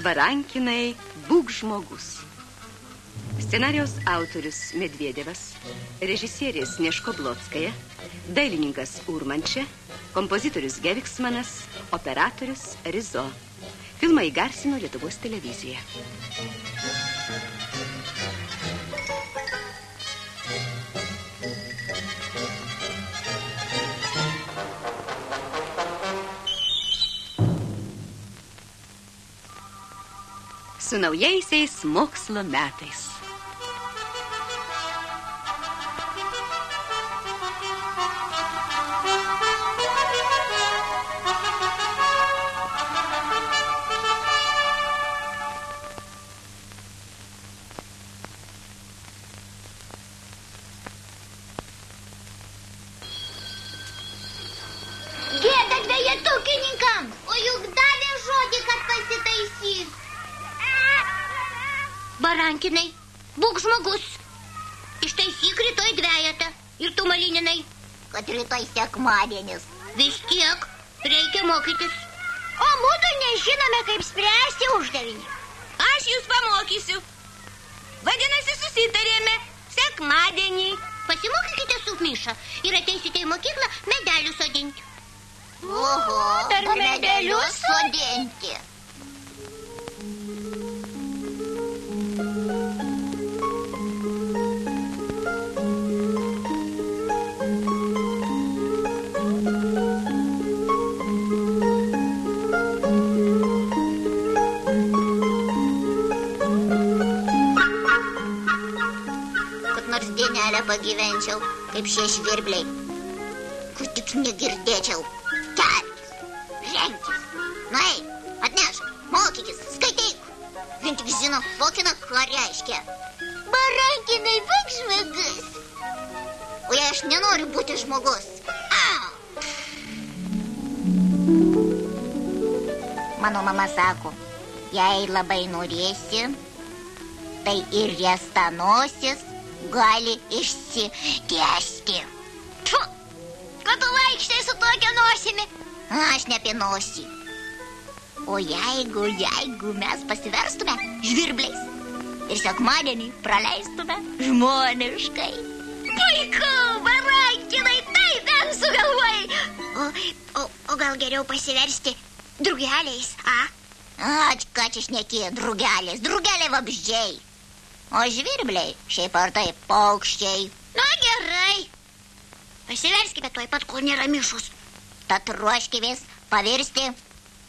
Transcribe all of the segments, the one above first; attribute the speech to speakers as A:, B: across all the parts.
A: Barankinai, būk žmogus. Scenarijos autorius Medvedevas, režisierės Neško Blotskaja, dailininkas Urmančia, kompozitorius Geviksmanas, operatorius Rizo. Filmą įgarsino Lietuvos televizija. Su naujaisiais mokslo metais.
B: Gėda dvejetukininkams, o juk davė žodį, kad pasitaisys. Barankinai, būk žmogus. Ištaisyk rytoj dvejetą. Ir tu, Malyninai.
C: Kad rytoj sekmadienis.
B: Vis tiek reikia mokytis.
C: O mudu nežinome, kaip spręsti uždavinį.
B: Aš jūs pamokysiu. Vadinasi, susitarėme. Sekmadienį. Pasimokykite su Miša ir ateisite į mokyklą medelių sodinti.
C: Oho,
B: dar
C: medelius sodinti. Dienelę pagyvenčiau, kaip šie žvirbliai. Kur tik negirdėčiau. Kelkis, renkis. Na, atnešk, mokykis, skaityk. Vien tik žino, Fokina, ką reiškia.
B: Barankinai, būk žmogus.
C: O jei aš nenoriu būti žmogus. Mano mama sako, jei labai norėsi, tai ir riesta nosis gali išsitiesti.
B: Tfu, kad tu vaikštai su tokia nosimi?
C: Aš ne apie nosį. O jeigu mes pasiverstume žvirbliais ir sekmadienį praleistume žmoniškai.
B: Puiku, Barankinai, taip bent sugalvojai. O gal geriau pasiversti drugeliais,
C: Ką čia šneki, drugeliai vabzdžiai. O žvirbliai šiaip ar taip paukščiai.
B: Na gerai. Pasiverskime tuoj pat, kol nėra Mišos.
C: Tad ruoškimės pavirsti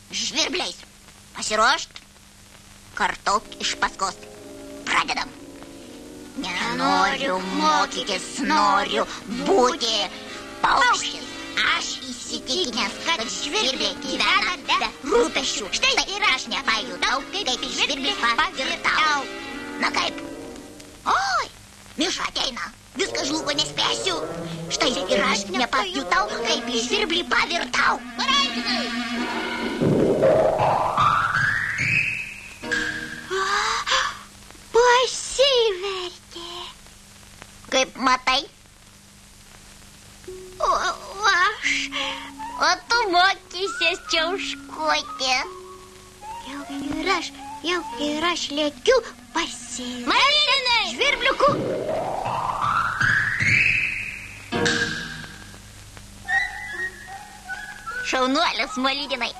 C: žvirbliais. Pasiruošt, kartok iš paskos. Pradedam. Nenoriu mokytis, noriu būti paukštis. Aš įsitikinęs, kad žvirbliai gyvena be rūpesčių. Štai ir aš nepajutau, kaip žvirblį pavirtau. Na kaip? Oi, Miša ateina. Viskas žlugo, nespėsiu. Štai ir aš nepajutau, kaip į žvirblį pavirtau.
B: Barankinai!
C: Pasivertė. Kaip matai? O tu mokysies čiauškuoti.
B: Jau ir aš lėkiu pasiverti. Marylinai!
C: Žvirbliuku. Šaunuolis, Malyninai.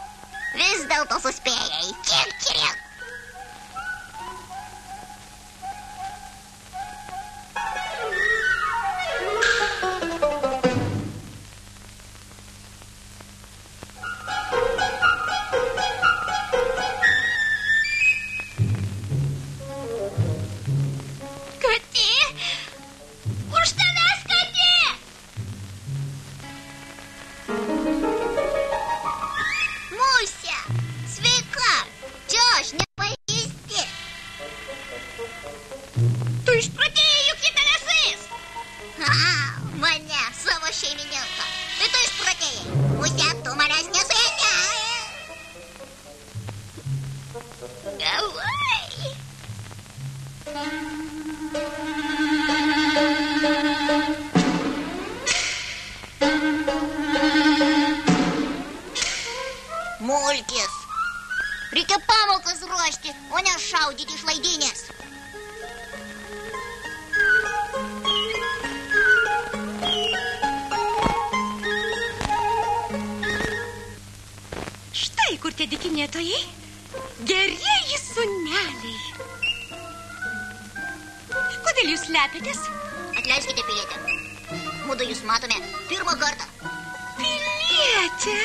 C: Vis dėlto suspėjai. Čirk. dulkis. Reikia pamokas ruošti, o ne šaudyti iš laidynės.
A: Štai kur tie dykinėtojai. Gerieji sūneliai. Kodėl jūs slepiatės?
C: Atleiskite, pilietė. Mudu jūs matome pirmą kartą.
A: Pilietė?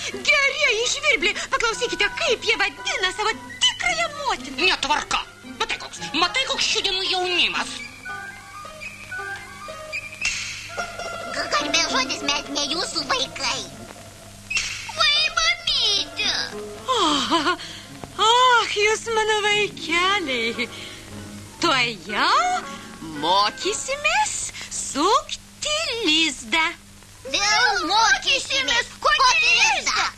A: Gerieji žvirbliai, paklausykite, kaip jie vadina savo tikrąją motiną.
D: Netvarka. Matai, koks šių dienų jaunimas.
C: Garbės žodis, mes ne jūsų vaikai. Vai, mamytė.
A: Jūs mano vaikeliai. Tuojau mokysimės sukti lizdą.
C: Vėl mokysimės kokį lizdą.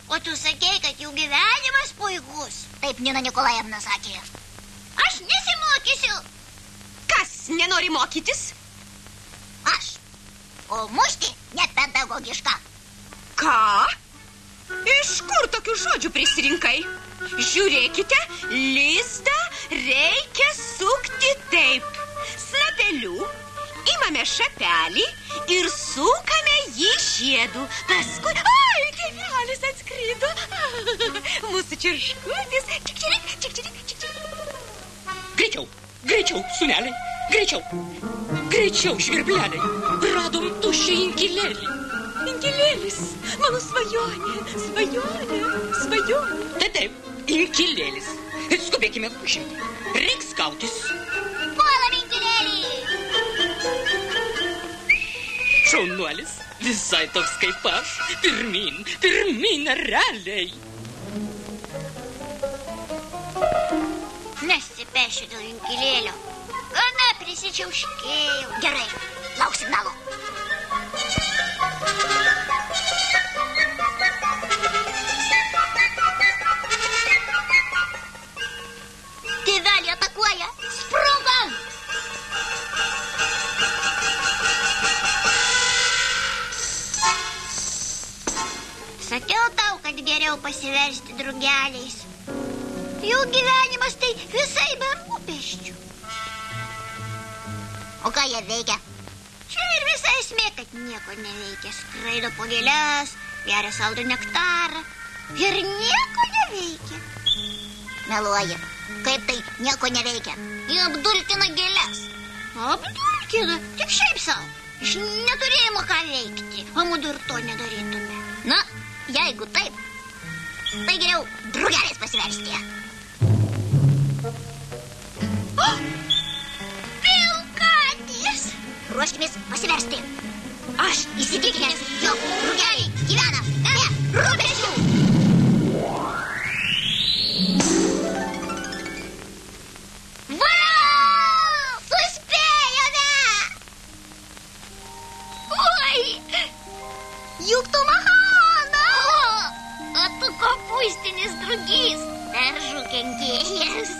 C: O tu sakei, kad jų gyvenimas puikus. Taip Nina Nikolajevna sakė. Aš nesimokysiu.
A: Kas nenori mokytis?
C: Aš. O mušti nepedagogiška.
A: Ką? Iš kur tokių žodžių prisirinkai? Žiūrėkite, lizdą reikia sukti taip. Snapeliu imame šapelį ir sukame jį žiedu. Paskui... Ai, tėvelis atskrido. Mūsų čirškutis. Čikčirik, čikčirik, čikčirik.
D: Greičiau, sūneliai, greičiau. Greičiau, žvirbleliai. Radom tuščią inkilėlį.
A: Inkilėlis, mano svajonė.
D: Taip, inkilėlis. Skubėkime užimti. Reiks kautis.
C: Puolam inkilėlį.
D: Šaunuolis, visai toks kaip aš. Pirmin, realiai.
C: Nesipešiu dėl inkilėlio. Gana prisičiauškėjau. Gerai, lauk signalo. Tėvelį atakuoja. Sprungam! Sakiau tau, kad geriau pasiversti drugeliais. Jų gyvenimas tai visai be rūpesčių. O ką jie veikia? Čia ir visa esmė, kad nieko neveikia. Skraido po gėles, geria saldų nektarą ir nieko neveikia. Meluoja. Kaip tai nieko neveikia? Jie apdulkina gėles. Apdulkina? Tik šiaip savo. Iš neturėjimo ką veikti. O mudu ir to nedarytume. Na, jeigu taip, tai geriau drugeliais pasiversti. Pilkatės! Ruoškimės pasiversti. Aš įsitikinęs, jog drugeliai gyvena be rūpesčių. Juk tu mahana! O tu kopustinis drugys, daržų kenkėjas.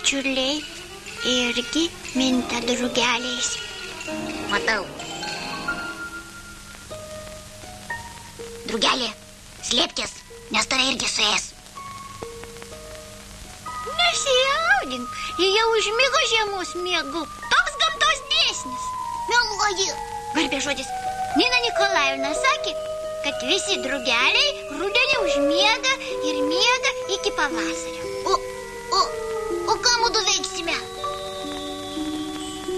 C: Čiurliai irgi minta drugeliais. Matau. Drugelė, slėpkis, nes tave irgi suės. Nesijaudink, jie jau užmigo žiemos miegu. Toks gamtos dėsnis. Meluoji. Garbės žodis. Nina Nikolajevna sakė, kad visi drugeliai rudenį užmiega ir miega iki pavasario. O ką mudu veiksime?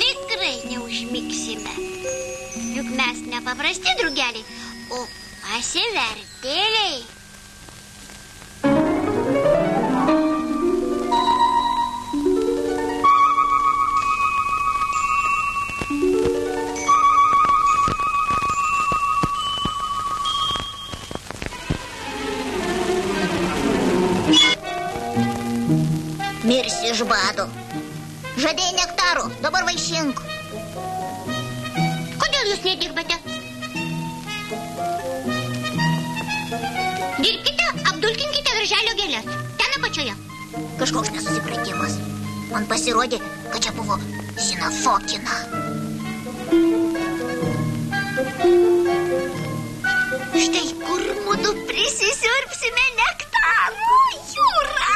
C: Tikrai neužmigsime. Juk mes nepaprasti drugeliai, o pasivertėliai. bado. Žadėjai nektarų, dabar vaišink.
B: Kodėl jūs nedirbate? Dirbkite, apdulkinkite darželio gėlės. Ten apačioje.
C: Kažkoks nesusipratimas. Man pasirodė, kad čia buvo sinafokina. Štai kur mudu prisisiurbsime nektarų, Jūra.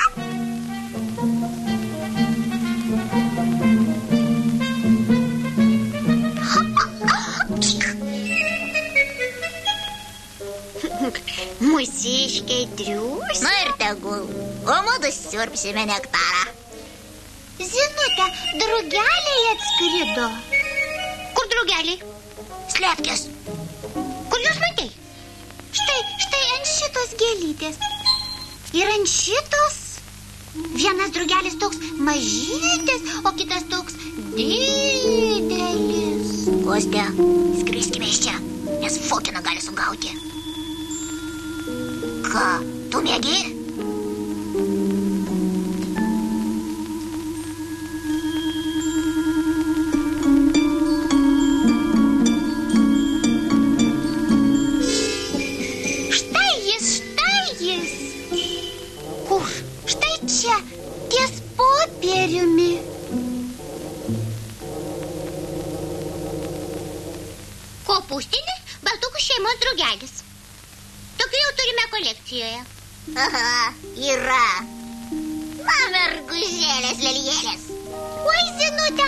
C: Mūsiškiai triūs. Na ir tegul. O mudu siurbsime nektarą.
B: Zinute, drugeliai atskrido. Kur drugeliai?
C: Slepkės.
B: Kur jūs matei? Štai ant šitos gėlytės. Ir ant šitos. Vienas drugelis toks mažytis, o kitas toks didelis.
C: Kostė, skriskime iš čia, nes Fokina gali sugauti. Ką, tu mėgi?
B: Štai jis. Kur? Štai čia, ties popieriumi. Kopūstinis baltukų šeimos drugelis. Tokių jau turime kolekcijoje.
C: Aha, yra. Na, mergužėlės, lelijėlės.
B: Oi, Zinute,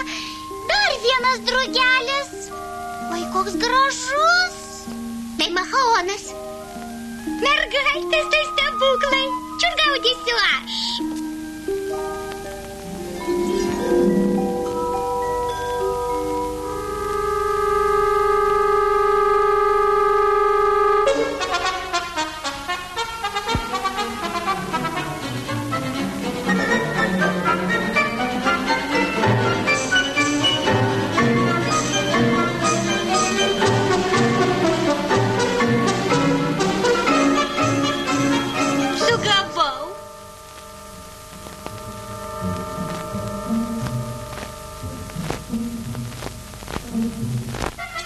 B: dar vienas drugelis. Oi, koks gražus. Tai machaonas. Mergaitės, tai stebuklai. Čiur gaudysiu aš.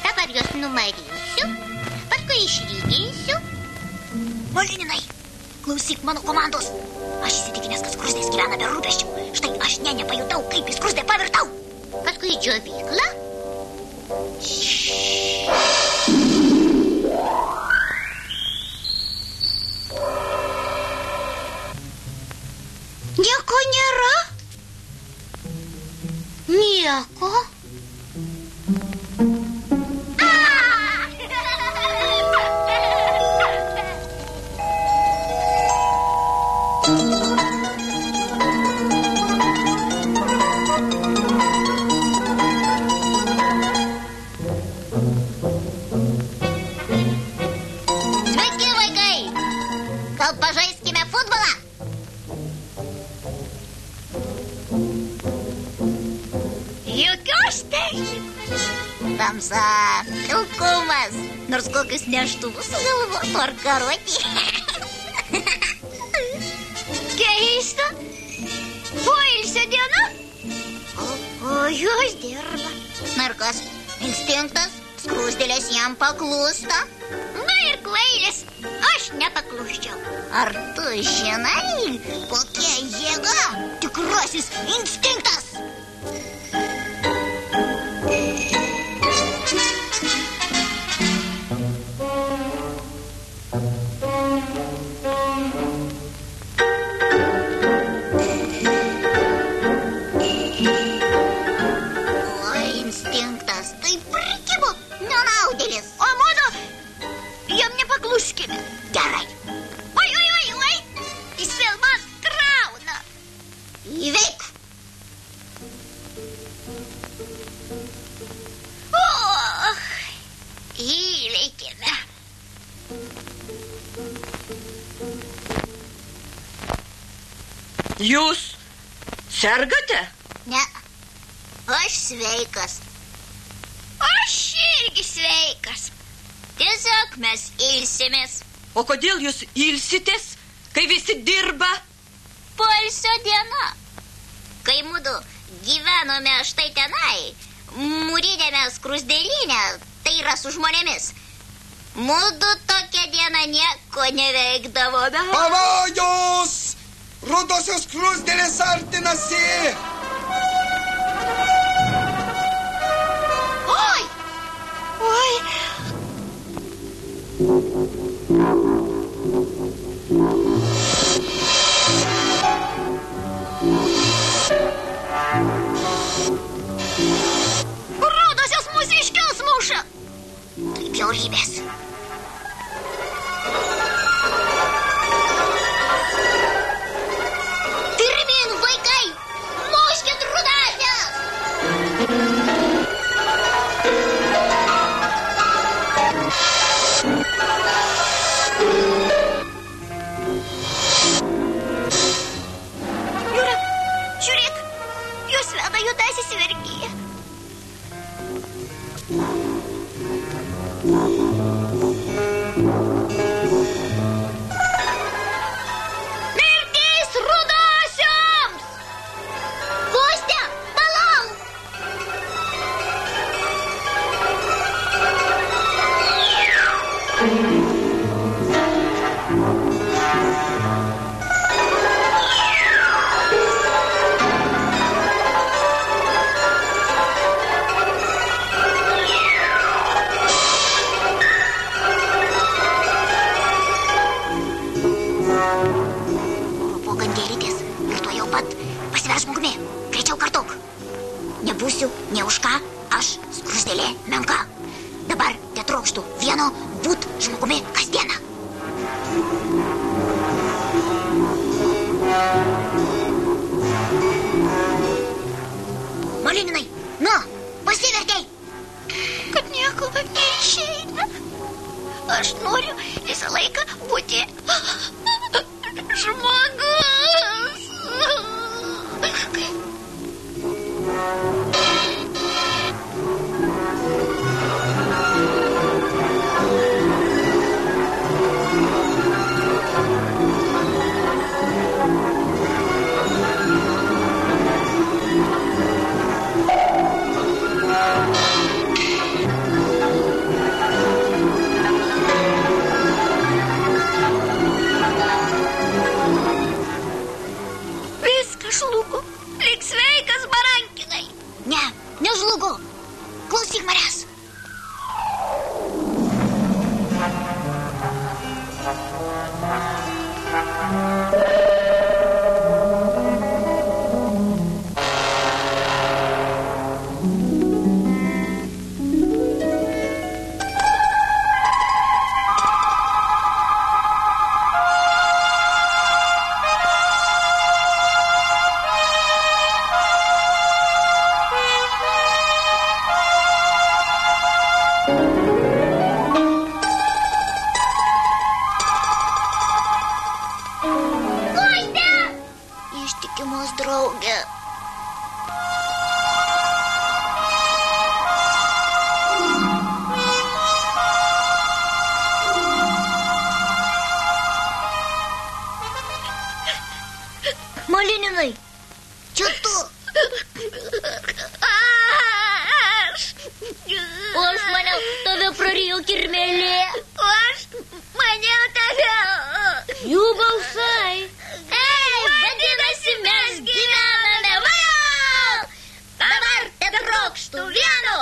B: Dabar juos numarinsiu, paskui išlyginsiu.
C: Molininai, klausyk mano komandos. Aš įsitikinęs, kad skruzdės gyvena be rūpesčių. Štai aš nepajutau, kaip į skruzdę pavirtau.
B: Paskui į džiovyklą. Nieko nėra. Nieko.
C: Sveiki, vaikai! Gal pažaiskime futbolą?
B: Jokios technikos.
C: Tamsa, pilkumas. Nors kokius neštuvus sugalvotų ar karotį.
B: Keista. Poilsio diena. O jos dirba.
C: Na ir kas? Instinktas? Skruzdėlės jam paklūsta.
B: Na ir kvailis. Aš nepakluščiau.
C: Ar tu žinai, kokia jėga? Tikrasis instinktas. O instinktas tai prikibo nenaudėlis.
B: O mano, jam nepakluskime.
C: Gerai,
B: Oi. Jis vėl man krauna.
C: įveik.
B: Įveikėme.
A: Jūs sergate?
C: Ne, aš sveikas.
B: Aš irgi sveikas.
C: Tiesiog mes ilsimės.
A: O kodėl jūs ilsitės, kai visi dirba?
C: Poilsio diena. kai mudu gyvenome štai tenai, mūrinėme skruzdėlyne, tai yra su žmonėmis, mudu tokią dieną nieko neveikdavome.
E: Pavojus! Rudosios skruzdėlės artinasi!
C: Oi!
B: Oi,
C: Rudosios mūsiškius muša! Tai bjaurybės. Pirmin, vaikai! Muškit rudasias! Jūra, žiūrėk, jos veda juodasis vergyje. Mirtis rudosioms! Kostė, palauk! Po gandėlytės ir tuo jau pat pasiverš žmogumi. Greičiau kartok. Nebūsiu ne už ką, aš skruzdėlė menka. Dabar tetrokštų vieno būt žmogumi kasdieną. Malininai, nu, pasivertei.
B: kad nieko neišeina. Aš noriu visą laiką būti žmogus. Žlugo. Lik sveikas, barankinai.
C: Ne, nežlugo. Klausyk manęs. Ištikimos draugė. Malininai, čia tu. O aš maniau, tave prarijo kirmelė.
B: O aš maniau tave.
C: Jų balsai.
B: Vadinasi, mes gyvename. Vajau! Dabar tetrokštų vieno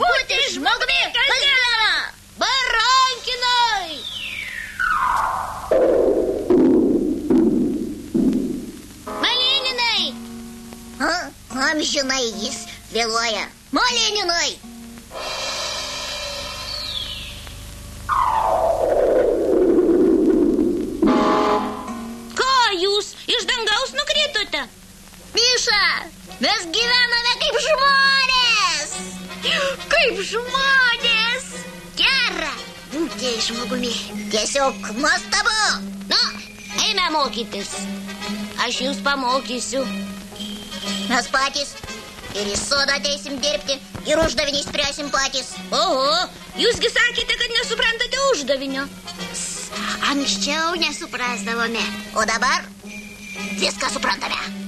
B: būti žmogumi kasdieną.
C: Barankinai!
B: Malininai!
C: Amžinai jis vėluoja. Malininai!
A: Ką jūs iš dangaus nukritote?
C: Miša, mes gyvename kaip žmonės.
B: Kaip žmonės.
C: Gera būti žmogumi. Tiesiog nuostabu.
A: Na, eime mokytis. Aš jūs pamokysiu.
C: Mes patys ir į sodą ateisim dirbti, ir uždavinį spręsim patys.
A: Oho, jūsgi sakėte, kad nesuprantate uždavinio.
B: Anksčiau nesuprasdavome.
C: O dabar viską suprantame.